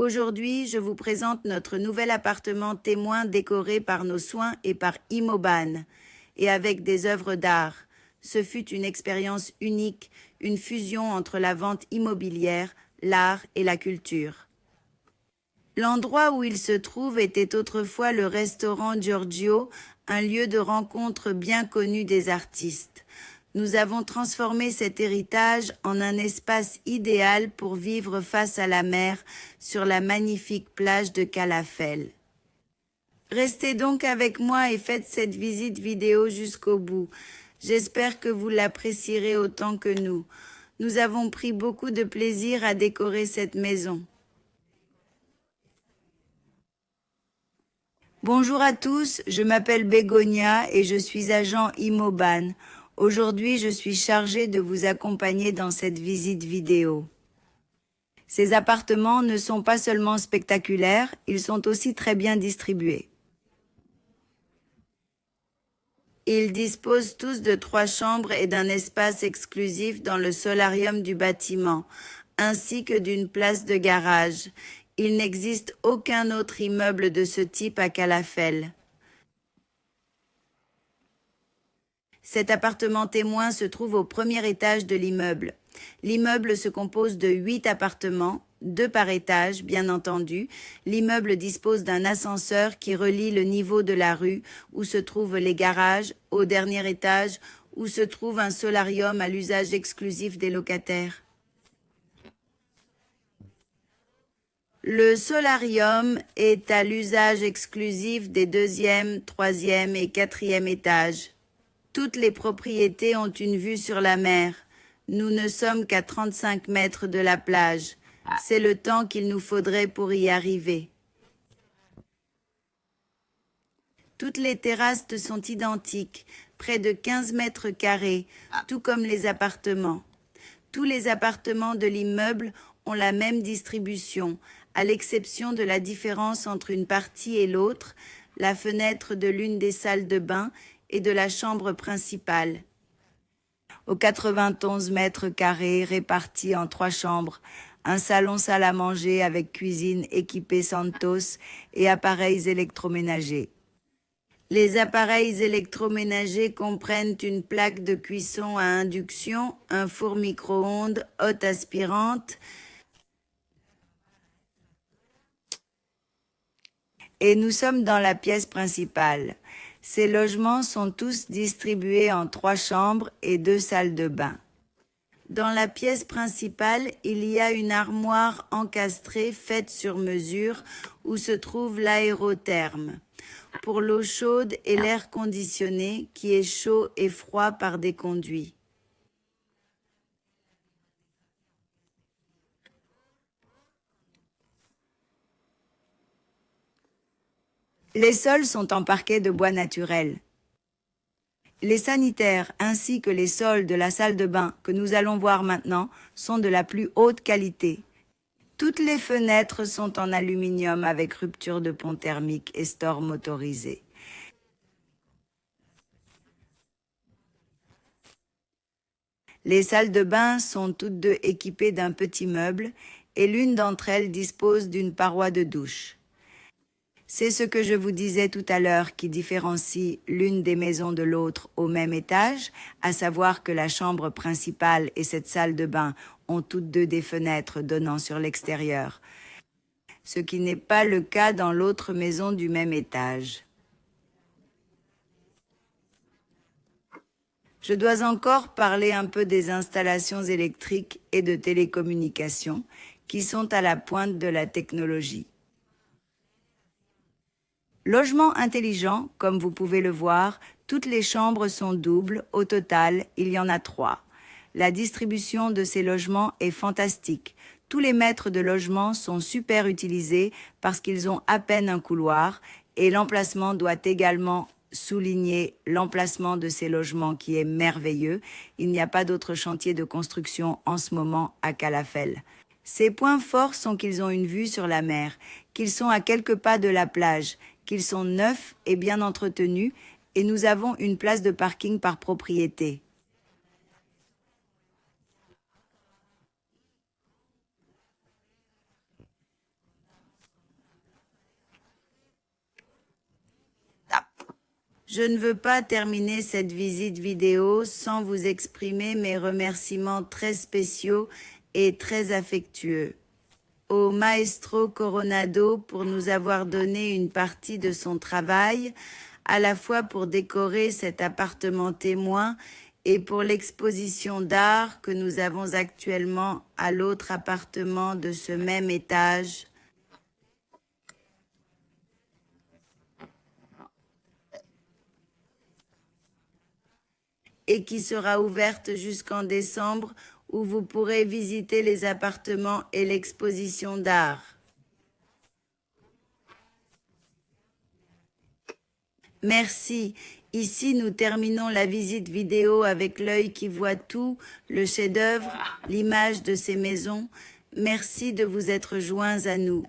Aujourd'hui, je vous présente notre nouvel appartement témoin décoré par nos soins et par Imoban, et avec des œuvres d'art. Ce fut une expérience unique, une fusion entre la vente immobilière, l'art et la culture. L'endroit où il se trouve était autrefois le restaurant Giorgio, un lieu de rencontre bien connu des artistes. Nous avons transformé cet héritage en un espace idéal pour vivre face à la mer sur la magnifique plage de Calafell. Restez donc avec moi et faites cette visite vidéo jusqu'au bout. J'espère que vous l'apprécierez autant que nous. Nous avons pris beaucoup de plaisir à décorer cette maison. Bonjour à tous, je m'appelle Bégonia et je suis agent Imoban. Aujourd'hui, je suis chargée de vous accompagner dans cette visite vidéo. Ces appartements ne sont pas seulement spectaculaires, ils sont aussi très bien distribués. Ils disposent tous de 3 chambres et d'un espace exclusif dans le solarium du bâtiment, ainsi que d'une place de garage. Il n'existe aucun autre immeuble de ce type à Calafell. Cet appartement témoin se trouve au premier étage de l'immeuble. L'immeuble se compose de 8 appartements, 2 par étage, bien entendu. L'immeuble dispose d'un ascenseur qui relie le niveau de la rue où se trouvent les garages au dernier étage où se trouve un solarium à l'usage exclusif des locataires. Le solarium est à l'usage exclusif des 2e, 3e et 4e étages. Toutes les propriétés ont une vue sur la mer. Nous ne sommes qu'à 35 mètres de la plage. C'est le temps qu'il nous faudrait pour y arriver. Toutes les terrasses sont identiques, près de 15 mètres carrés, tout comme les appartements. Tous les appartements de l'immeuble ont la même distribution, à l'exception de la différence entre une partie et l'autre, la fenêtre de l'une des salles de bain et de la chambre principale. Aux 91 mètres carrés répartis en 3 chambres, un salon-salle à manger avec cuisine équipée Santos et appareils électroménagers. Les appareils électroménagers comprennent une plaque de cuisson à induction, un four micro-ondes, hotte aspirante, et nous sommes dans la pièce principale. Ces logements sont tous distribués en 3 chambres et 2 salles de bain. Dans la pièce principale, il y a une armoire encastrée faite sur mesure où se trouve l'aérotherme pour l'eau chaude et l'air conditionné qui est chaud et froid par des conduits. Les sols sont en parquet de bois naturel. Les sanitaires ainsi que les sols de la salle de bain que nous allons voir maintenant sont de la plus haute qualité. Toutes les fenêtres sont en aluminium avec rupture de pont thermique et store motorisé. Les salles de bain sont toutes deux équipées d'un petit meuble et l'une d'entre elles dispose d'une paroi de douche. C'est ce que je vous disais tout à l'heure qui différencie l'une des maisons de l'autre au même étage, à savoir que la chambre principale et cette salle de bain ont toutes deux des fenêtres donnant sur l'extérieur, ce qui n'est pas le cas dans l'autre maison du même étage. Je dois encore parler un peu des installations électriques et de télécommunications qui sont à la pointe de la technologie. Logement intelligent, comme vous pouvez le voir, toutes les chambres sont doubles. Au total, il y en a 3. La distribution de ces logements est fantastique. Tous les mètres de logement sont super utilisés parce qu'ils ont à peine un couloir et l'emplacement doit également souligner l'emplacement de ces logements qui est merveilleux. Il n'y a pas d'autre chantier de construction en ce moment à Calafell. Ces points forts sont qu'ils ont une vue sur la mer, qu'ils sont à quelques pas de la plage, qu'ils sont neufs et bien entretenus, et nous avons une place de parking par propriété. Je ne veux pas terminer cette visite vidéo sans vous exprimer mes remerciements très spéciaux et très affectueux. Au Maestro Coronado pour nous avoir donné une partie de son travail, à la fois pour décorer cet appartement témoin et pour l'exposition d'art que nous avons actuellement à l'autre appartement de ce même étage. Et qui sera ouverte jusqu'en décembre, où vous pourrez visiter les appartements et l'exposition d'art. Merci. Ici, nous terminons la visite vidéo avec l'œil qui voit tout, le chef-d'œuvre, l'image de ces maisons. Merci de vous être joints à nous.